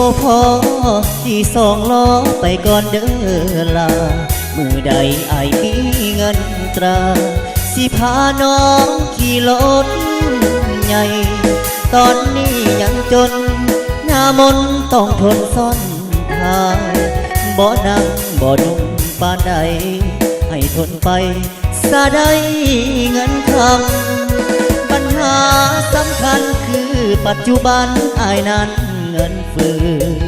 บ่พอที่สองล้อไปก่อนเด้อลามือใดอายมีเงินตราสิพาน้องขี่รถใหญ่ตอนนี้ยังจนหน้ามนต้องทนซ่อนทายบ่นั่งบ่นุ่มปานใดให้ทนไปซะได้เงินคำปัญหาสำคัญคือปัจจุบันอายนั้นเงินฝืน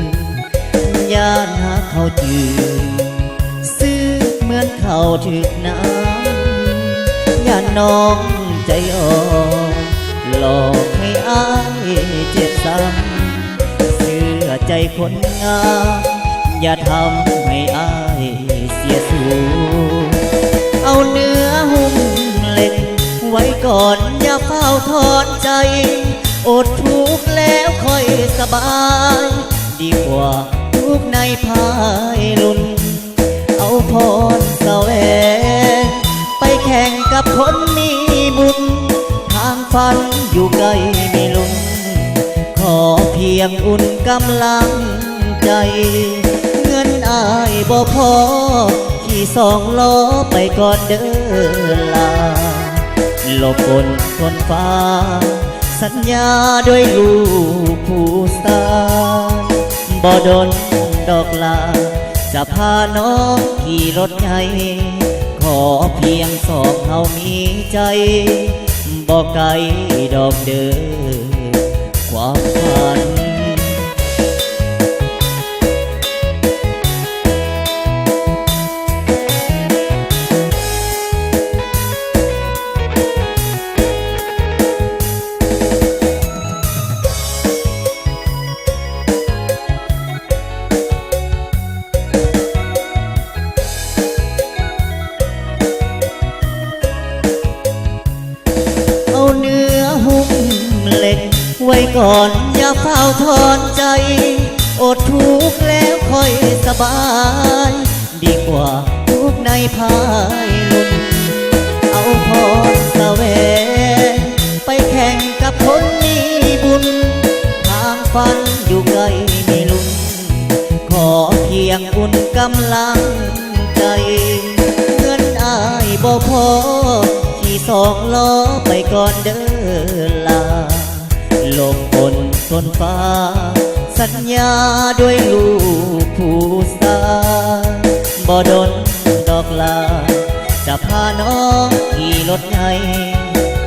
ย่านหาเขาจืดซื้อเหมือนเขาถึกน้ำย่านน้องใจอ่อนหลอกให้อายเจ็บซ้ำเชื่อใจคนงามอย่าทำให้อายเสียสูญเอาเนื้อหุ้มเหล็กไว้ก่อนอย่าเฝ้าทอดใจอดทุกข์แล้วค่อยสบายดีกว่าทุกข์ในภายลุนเอาพรแสวงไปแข่งกับคนมีบุญทางฝันอยู่ไกลไม่ลุ้นขอเพียงอุ่นกำลังใจเงินอายบ่พอที่สองล้อไปก่อนเด้อลาหลบบนคนฟ้าสัญญาด้วยลูกผู้สานบ่ดนดอกลาจะพาน้องขี่รถไงขอเพียงสองเฮามีใจบ่ไกลดอกเด้อความฝันไว้ก่อนอย่าเฝ้าทอนใจอดทุกข์แล้วค่อยสบายดีกว่าทุกข์ในภายลุนเอาพรแสวงไปแข่งกับคนมีบุญทางฝันอยู่ไกลไม่ลุ้นขอเพียงอุ่นกำลังใจเงินอายบ่พอที่สองล้อไปก่อนเด้อลาลมบนต้นฟ้าสัญญาด้วยลูกผู้สานบ่ดนดอกลาจะพาน้องขี่รถไง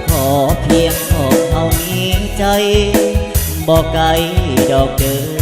ขอเพียงสองเฮามีใจบ่ไกลดอกเด้อ